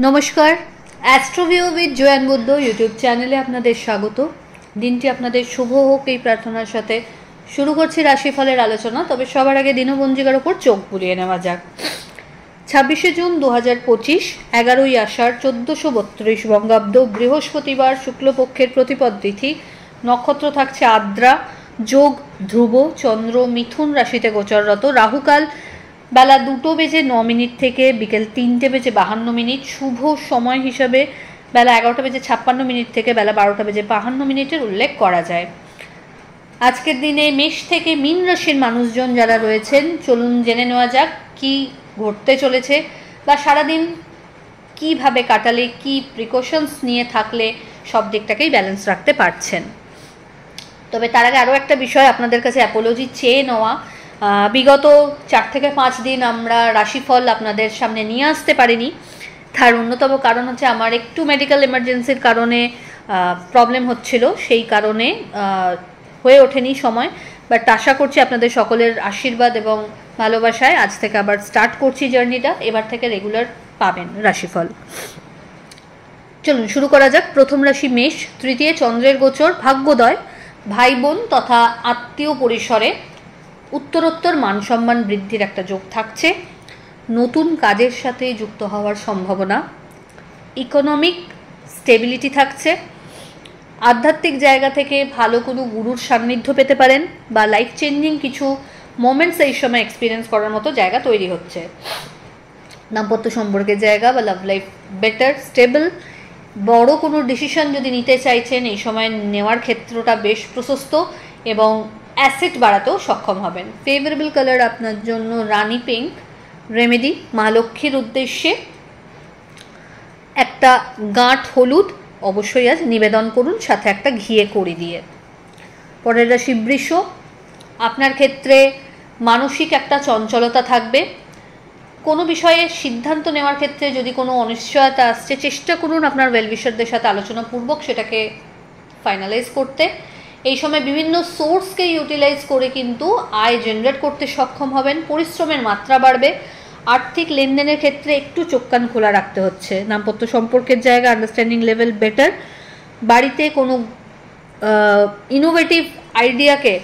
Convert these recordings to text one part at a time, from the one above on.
নমস্কার, অ্যাস্ট্রোভিউ with জয়ান Buddha YouTube চ্যানেলে আপনাদের স্বাগত। দিনটি আপনাদের শুভ হোক এই প্রার্থনার সাথে শুরু করছি রাশিফলের আলোচনা। তবে সবার আগে দিনপঞ্জিকার ওপর চোখ বুলিয়ে নেওয়া যাক। 26শে জুন 2025, 11ই আষাঢ় 1432 বঙ্গাব্দ, বৃহস্পতিবার, শুক্লপক্ষের প্রতিপদ তিথি, নক্ষত্র থাকছে আদ্রা, যোগ ধ্রুব, চন্দ্র মিথুন রাশিতে গোচররত, রাহুকাল বেলা 2:09 থেকে বিকেল 3:52, শুভ সময় হিসাবে বেলা 11:56 থেকে বেলা 12:52 উল্লেখ করা যায়। আজকের দিনে মেষ থেকে মীন রাশির মানুষজন যারা রয়েছেন, চলুন জেনে নেওয়া যাক কি ঘটতে চলেছে বা সারাদিন কিভাবে কাটালে, কি প্রিকশনস নিয়ে থাকলে সব দিকটাকেই ব্যালেন্স রাখতে পারছেন। তবে তার আগে আরও একটা বিষয় আপনাদের কাছে অ্যাপোলজি চেয়ে নেওয়া। বিগত 4 থেকে 5 দিন আমরা রাশিফল আপনাদের সামনে নিয়ে আসতে পারিনি। তার অন্যতম কারণ হচ্ছে আমার একটু মেডিকেল এমার্জেন্সির কারণে প্রবলেম হচ্ছিল, সেই কারণে হয়ে ওঠেনি সময়। বাট আশা করছি আপনাদের সকলের আশীর্বাদ এবং ভালোবাসায় আজ থেকে আবার স্টার্ট করছি জার্নিটা। এবার থেকে রেগুলার পাবেন রাশিফল। চলুন শুরু করা যাক। প্রথম রাশি মেষ। তৃতীয় চন্দ্রের গোচর, ভাগ্যোদয়, ভাই বোন তথা আত্মীয় পরিসরে উত্তরোত্তর মান সম্মান বৃদ্ধির একটা যোগ থাকছে। নতুন কাজের সাথে যুক্ত হওয়ার সম্ভাবনা। ইকোনমিক স্টেবিলিটি থাকছে। আধ্যাত্মিক জায়গা থেকে ভালো কোনো গুরুর সান্নিধ্য পেতে পারেন বা লাইফ চেঞ্জিং কিছু মোমেন্টস এই সময় এক্সপিরিয়েন্স করার মতো জায়গা তৈরি হচ্ছে। দাম্পত্য সম্পর্কের জায়গা বা লাভ লাইফ বেটার, স্টেবল। বড় কোনো ডিসিশন যদি নিতে চাইছেন এই সময় নেওয়ার ক্ষেত্রটা বেশ প্রশস্ত এবং অ্যাসেট বাড়াতেও সক্ষম হবেন। ফেভারেবল কালার আপনার জন্য রানি পিঙ্ক। রেমেডি মা লক্ষ্মীর উদ্দেশ্যে একটা গাঁট হলুদ অবশ্যই আজ নিবেদন করুন, সাথে একটা ঘিয়ে কড়ি দিয়ে। পরের রাশি বৃষ। আপনার ক্ষেত্রে মানসিক একটা চঞ্চলতা থাকবে। কোনো বিষয়ে সিদ্ধান্ত নেওয়ার ক্ষেত্রে যদি কোনো অনিশ্চয়তা আসছে, চেষ্টা করুন আপনার ওয়েলউইশারদের সাথে আলোচনাপূর্বক সেটাকে ফাইনালাইজ করতে। এই সময় বিভিন্ন সোর্সকে ইউটিলাইজ করে কিন্তু আয় জেনারেট করতে সক্ষম হবেন। পরিশ্রমের মাত্রা বাড়বে। আর্থিক লেনদেনের ক্ষেত্রে একটু চোখ কান খোলা রাখতে হচ্ছে। দাম্পত্য সম্পর্কের জায়গা আন্ডারস্ট্যান্ডিং লেভেল বেটার। বাড়িতে কোনো ইনোভেটিভ আইডিয়াকে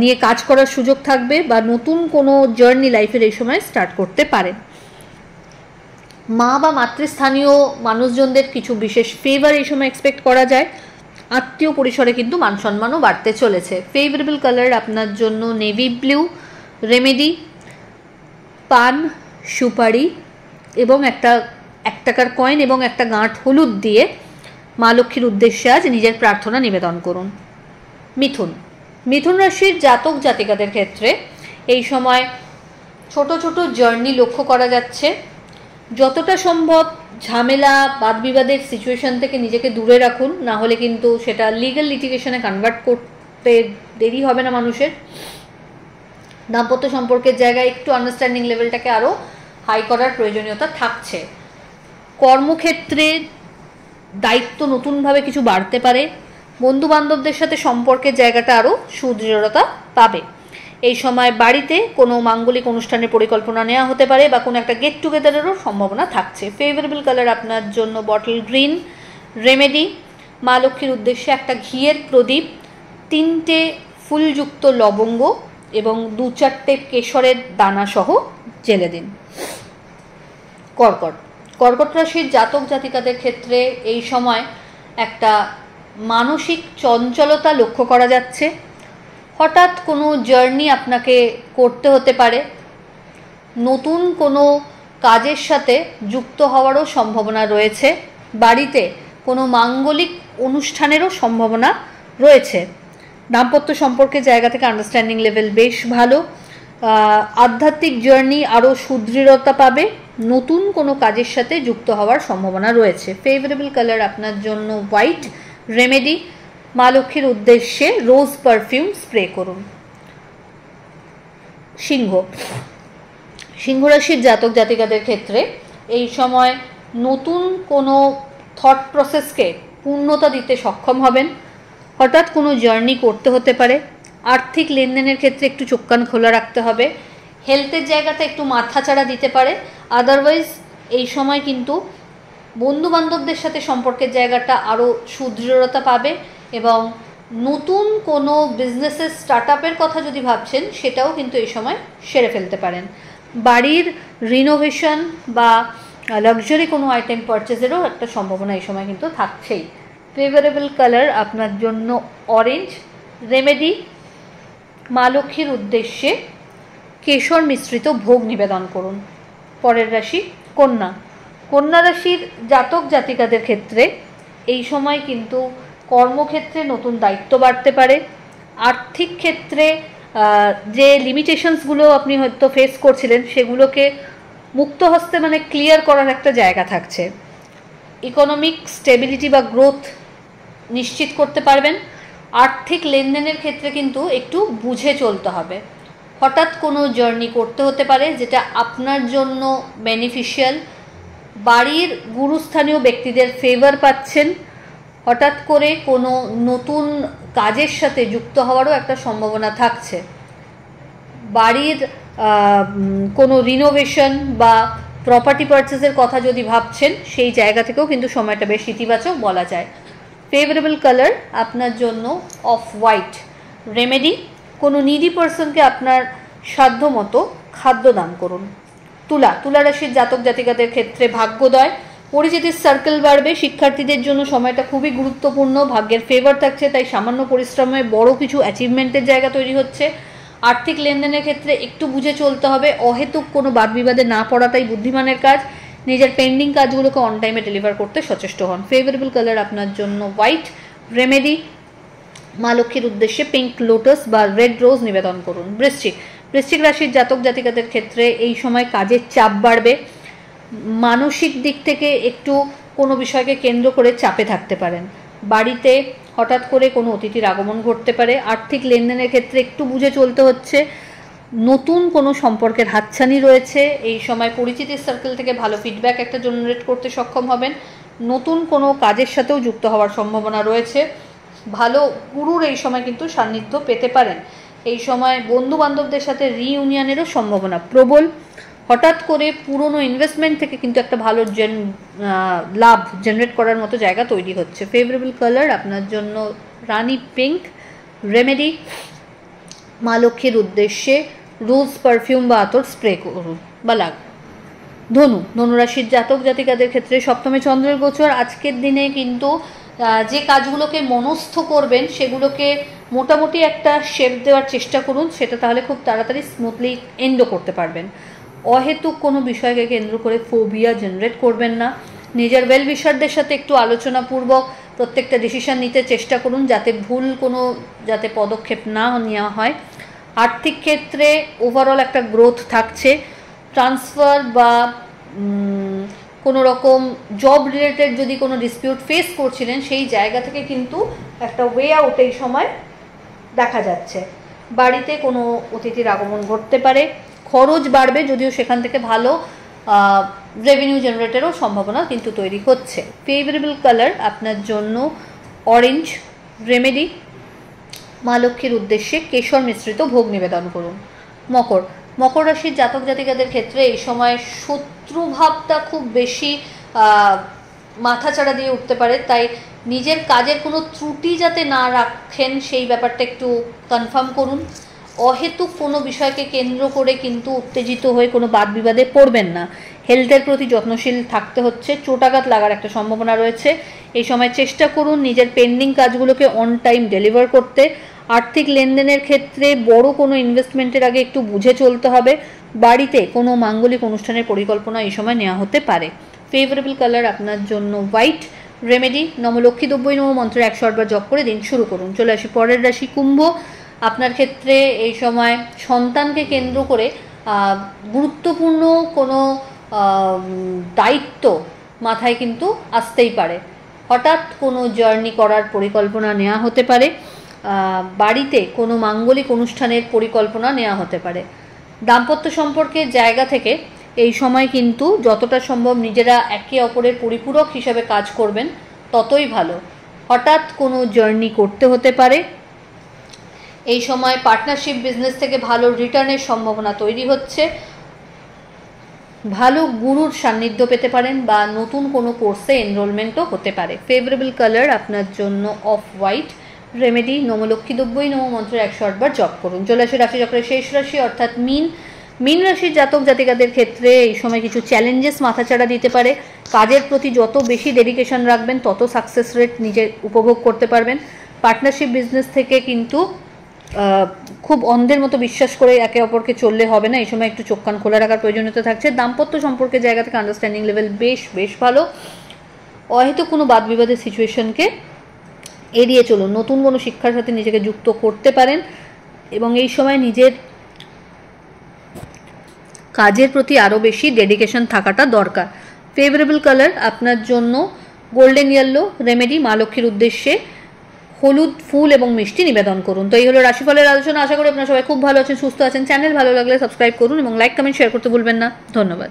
নিয়ে কাজ করার সুযোগ থাকবে বা নতুন কোনো জার্নি লাইফের এই সময় স্টার্ট করতে পারেন। মা বা মাতৃস্থানীয় মানুষজনদের কিছু বিশেষ ফেভার এই সময় এক্সপেক্ট করা যায়। আত্মীয় পরিসরে কিন্তু মান সম্মানও বাড়তে চলেছে। ফেভারেবল কালার আপনার জন্য নেভি ব্লু। রেমেডি পান, সুপারি এবং একটা 1 টাকার কয়েন এবং একটা গাঁট হলুদ দিয়ে মা লক্ষ্মীর উদ্দেশ্যে আজ নিজের প্রার্থনা নিবেদন করুন। মিথুন। মিথুন রাশির জাতক জাতিকাদের ক্ষেত্রে এই সময় ছোট ছোট জার্নি লক্ষ্য করা যাচ্ছে। যতটা সম্ভব ঝামেলা বাদবিবাদের সিচুয়েশন থেকে নিজেকে দূরে রাখুন, না হলে কিন্তু সেটা লিগ্যাল লিটিগেশনে কনভার্ট করতে দেরি হবে না মানুষের। দাম্পত্য সম্পর্কের জায়গায় একটু আন্ডারস্ট্যান্ডিং লেভেলটাকে আরও হাই করার প্রয়োজনীয়তা থাকছে। কর্মক্ষেত্রে দায়িত্ব নতুনভাবে কিছু বাড়তে পারে। বন্ধু বান্ধবদের সাথে সম্পর্কের জায়গাটা আরও সুদৃঢ়তা পাবে। এই সময় বাড়িতে কোনো মাঙ্গলিক অনুষ্ঠানের পরিকল্পনা নেওয়া হতে পারে বা কোনো একটা গেট টুগেদারেরও সম্ভাবনা থাকছে। ফেভারেবল কালার আপনার জন্য বটল গ্রিন। রেমেডি মা লক্ষ্মীর উদ্দেশ্যে একটা ঘিয়ের প্রদীপ, 3টে ফুলযুক্ত লবঙ্গ এবং 2-4টে কেশরের দানা সহ জেলে দিন। কর্কট। কর্কট রাশির জাতক জাতিকাদের ক্ষেত্রে এই সময় একটা মানসিক চঞ্চলতা লক্ষ্য করা যাচ্ছে। হঠাৎ কোনো জার্নি আপনাকে করতে হতে পারে। নতুন কোনো কাজের সাথে যুক্ত হওয়ারও সম্ভাবনা রয়েছে। বাড়িতে কোনো মাঙ্গলিক অনুষ্ঠানেরও সম্ভাবনা রয়েছে। দাম্পত্য সম্পর্কের জায়গা থেকে আন্ডারস্ট্যান্ডিং লেভেল বেশ ভালো। আধ্যাত্মিক জার্নি আরও সুদৃঢ়তা পাবে। নতুন কোনো কাজের সাথে যুক্ত হওয়ার সম্ভাবনা রয়েছে। ফেভারেবল কালার আপনার জন্য হোয়াইট। রেমেডি মা লক্ষ্মীর উদ্দেশ্যে রোজ পারফিউম স্প্রে করুন। সিংহ। সিংহ রাশির জাতক জাতিকাদের ক্ষেত্রে এই সময় নতুন কোনো থট প্রসেসকে পূর্ণতা দিতে সক্ষম হবেন। হঠাৎ কোনো জার্নি করতে হতে পারে। আর্থিক লেনদেনের ক্ষেত্রে একটু চোখ কান খোলা রাখতে হবে। হেলথের জায়গাতে একটু মাথাচাড়া দিতে পারে। আদারওয়াইজ এই সময় কিন্তু বন্ধুবান্ধবদের সাথে সম্পর্কের জায়গাটা আরও সুদৃঢ়তা পাবে এবং নতুন কোনো বিজনেসের স্টার্টআপের কথা যদি ভাবছেন সেটাও কিন্তু এই সময় সেরে ফেলতে পারেন। বাড়ির রিনোভেশন বা লাক্সারি কোনো আইটেম পারচেজেরও একটা সম্ভাবনা এই সময় কিন্তু থাকছেই। ফেভারেবল কালার আপনার জন্য অরেঞ্জ। রেমেডি, মা লক্ষ্মীর উদ্দেশ্যে কেশর মিশ্রিত ভোগ নিবেদন করুন। পরের রাশি কন্যা। কন্যা রাশির জাতক জাতিকাদের ক্ষেত্রে এই সময় কিন্তু কর্মক্ষেত্রে নতুন দায়িত্ব বাড়তে পারে। আর্থিক ক্ষেত্রে যে লিমিটেশনসগুলো আপনি হয়তো ফেস করছিলেন সেগুলোকে মুক্ত হস্তে মানে ক্লিয়ার করার একটা জায়গা থাকছে। ইকোনমিক স্টেবিলিটি বা গ্রোথ নিশ্চিত করতে পারবেন। আর্থিক লেনদেনের ক্ষেত্রে কিন্তু একটু বুঝে চলতে হবে। হঠাৎ কোনো জার্নি করতে হতে পারে যেটা আপনার জন্য বেনিফিশিয়াল। বাড়ির গুরুস্থানীয় ব্যক্তিদের ফেভার পাচ্ছেন। হঠাৎ করে কোনো নতুন কাজের সাথে যুক্ত হওয়ারও একটা সম্ভাবনা থাকছে। বাড়ির কোনো রিনোভেশন বা প্রপার্টি পারচেজের কথা যদি ভাবছেন সেই জায়গা থেকেও কিন্তু সময়টা বেশ ইতিবাচক বলা যায়। ফেভারেবল কালার আপনার জন্য অফ হোয়াইট। রেমেডি, কোনো নিডি পার্সনকে আপনার সাধ্য মতো খাদ্য দান করুন। তুলা রাশির জাতক জাতিকাদের ক্ষেত্রে ভাগ্যোদয়, পরিচিতির সার্কেল বাড়বে। শিক্ষার্থীদের জন্য সময়টা খুবই গুরুত্বপূর্ণ, ভাগ্যের ফেভার থাকছে, তাই সামান্য পরিশ্রমে বড় কিছু অ্যাচিভমেন্টের জায়গা তৈরি হচ্ছে। আর্থিক লেনদেনের ক্ষেত্রে একটু বুঝে চলতে হবে, অহেতুক কোনো বাদ বিবাদে না পড়াটাই বুদ্ধিমানের কাজ। নিজের পেন্ডিং কাজগুলোকে অন টাইমে ডেলিভার করতে সচেষ্ট হন। ফেভারেবল কালার আপনার জন্য হোয়াইট। রেমেডি, মা লক্ষ্মীর উদ্দেশ্যে পিঙ্ক লোটাস বা রেড রোজ নিবেদন করুন। বৃশ্চিক রাশির জাতক জাতিকাদের ক্ষেত্রে এই সময় কাজের চাপ বাড়বে। মানসিক দিক থেকে একটু কোনো বিষয়কে কেন্দ্র করে চাপে থাকতে পারেন। বাড়িতে হঠাৎ করে কোনো অতিথির আগমন ঘটতে পারে। আর্থিক লেনদেনের ক্ষেত্রে একটু বুঝে চলতে হচ্ছে। নতুন কোনো সম্পর্কের হাতছানি রয়েছে। এই সময় পরিচিতির সার্কেল থেকে ভালো ফিডব্যাক একটা জেনারেট করতে সক্ষম হবেন। নতুন কোনো কাজের সাথেও যুক্ত হওয়ার সম্ভাবনা রয়েছে। ভালো গুরুর এই সময় কিন্তু সান্নিধ্য পেতে পারেন। এই সময় বন্ধু বান্ধবদের সাথে রিইউনিয়নেরও সম্ভাবনা প্রবল। হঠাৎ করে পুরনো ইনভেস্টমেন্ট থেকে কিন্তু একটা ভালো লাভ জেনারেট করার মতো জায়গা তৈরি হচ্ছে। ফেভারেবল কালার আপনার জন্য রানি পিঙ্ক। রেমেডি, মা লক্ষ্মীর উদ্দেশ্যে রোজ পারফিউম বা আতর স্প্রে করুন বা লাগুন। ধনুরাশির জাতক জাতিকাদের ক্ষেত্রে সপ্তমে চন্দ্রের গোচর। আজকের দিনে কিন্তু যে কাজগুলোকে মনস্থ করবেন সেগুলোকে মোটামুটি একটা শেপ দেওয়ার চেষ্টা করুন, সেটা তাহলে খুব তাড়াতাড়ি স্মুথলি এন্ডও করতে পারবেন। অহেতুক কোনো বিষয়কে কেন্দ্র করে ফোবিয়া জেনারেট করবেন না। নিজের ওয়েল উইশারদের সাথে একটু আলোচনাপূর্বক প্রত্যেকটা ডিসিশন নিতে চেষ্টা করুন যাতে ভুল কোনো পদক্ষেপ না নেওয়া হয়। আর্থিক ক্ষেত্রে ওভারঅল একটা গ্রোথ থাকছে। ট্রান্সফার বা কোনো রকম জব রিলেটেড যদি কোনো ডিসপিউট ফেস করছিলেন সেই জায়গা থেকে কিন্তু একটা ওয়ে আউট এই সময় দেখা যাচ্ছে। বাড়িতে কোনো অতিথির আগমন ঘটতে পারে। খরচ বাড়বে, যদিও সেখান থেকে ভালো রেভিনিউ জেনারেটেরও সম্ভাবনা কিন্তু তৈরি হচ্ছে। ফেভারেবল কালার আপনার জন্য অরেঞ্জ। রেমেডি, মা লক্ষ্মীর উদ্দেশ্যে কেশর মিশ্রিত ভোগ নিবেদন করুন। মকর রাশির জাতক জাতিকাদের ক্ষেত্রে এই সময় শত্রুভাবটা খুব বেশি মাথাচাড়া দিয়ে উঠতে পারে, তাই নিজের কাজের কোনো ত্রুটি যাতে না রাখেন সেই ব্যাপারটা একটু কনফার্ম করুন। অহেতুক কোনো বিষয়কে কেন্দ্র করে কিন্তু উত্তেজিত হয়ে কোনো বাদ বিবাদে পড়বেন না। হেলথের প্রতি যত্নশীল থাকতে হচ্ছে। চোটাঘাত লাগার একটা সম্ভাবনা রয়েছে। এই সময় চেষ্টা করুন নিজের পেন্ডিং কাজগুলোকে অন টাইম ডেলিভার করতে। আর্থিক লেনদেনের ক্ষেত্রে বড় কোনো ইনভেস্টমেন্টের আগে একটু বুঝে চলতে হবে। বাড়িতে কোনো মাঙ্গলিক অনুষ্ঠানের পরিকল্পনা এই সময় নেওয়া হতে পারে। ফেভারেবল কালার আপনার জন্য হোয়াইট। রেমেডি, নমলক্ষ্মী দ্রব্যই নম মন্ত্রে 108 বার জপ করে দিন শুরু করুন। চলে আসি পরের রাশি কুম্ভ। আপনার ক্ষেত্রে এই সময় সন্তানকে কেন্দ্র করে গুরুত্বপূর্ণ কোনো দায়িত্ব মাথায় কিন্তু আসতেই পারে। হঠাৎ কোনো জার্নি করার পরিকল্পনা নেওয়া হতে পারে। বাড়িতে কোনো মাঙ্গলিক অনুষ্ঠানের পরিকল্পনা নেওয়া হতে পারে। দাম্পত্য সম্পর্কের জায়গা থেকে এই সময় কিন্তু যতটা সম্ভব নিজেরা একে অপরের পরিপূরক হিসাবে কাজ করবেন ততই ভালো। হঠাৎ কোনো জার্নি করতে হতে পারে। এই সময় পার্টনারশিপ বিজনেস থেকে ভালো রিটার্নের সম্ভাবনা তৈরি হচ্ছে। ভালো গুরুর সান্নিধ্য পেতে পারেন বা নতুন কোনো কোর্সে এনরোলমেন্টও হতে পারে। ফেভারেবল কালার আপনার জন্য অফ হোয়াইট। রেমেডি নমলক্ষ্মী দ্রব্যই নম মন্ত্র 108 বার জপ করুন। চলে আসে রাশিচক্রের শেষ রাশি অর্থাৎ মীন রাশির জাতক জাতিকাদের ক্ষেত্রে এই সময় কিছু চ্যালেঞ্জেস মাথাচাড়া দিতে পারে। কাজের প্রতি যত বেশি ডেডিকেশন রাখবেন তত সাকসেস রেট নিজে উপভোগ করতে পারবেন। পার্টনারশিপ বিজনেস থেকে কিন্তু খুব অন্ধের মতো বিশ্বাস করে একে অপরকে চললে হবে না, এই সময় একটু চোখ কান খোলা রাখার প্রয়োজনীয়তা থাকছে। দাম্পত্য সম্পর্কের জায়গা থেকে আন্ডারস্ট্যান্ডিং লেভেল বেশ ভালো। হয়তো কোনো বাদ বিবাদের সিচুয়েশনকে এড়িয়ে চলুন। নতুন কোনো শিক্ষার সাথে নিজেকে যুক্ত করতে পারেন এবং এই সময় নিজের কাজের প্রতি আরও বেশি ডেডিকেশন থাকাটা দরকার। ফেভারেবল কালার আপনার জন্য গোল্ডেন ইয়েলো। রেমেডি মা লক্ষ্মীর উদ্দেশ্যে হলুদ ফুল এবং মিষ্টি নিবেদন করুন। তো এই হলো রাশিফলের আলোচনা। আশা করি আপনারা সবাই খুব ভালো আছেন, সুস্থ আছেন। চ্যানেল ভালো লাগলে সাবস্ক্রাইব করুন এবং লাইক কমেন্ট শেয়ার করতে ভুলবেন না। ধন্যবাদ।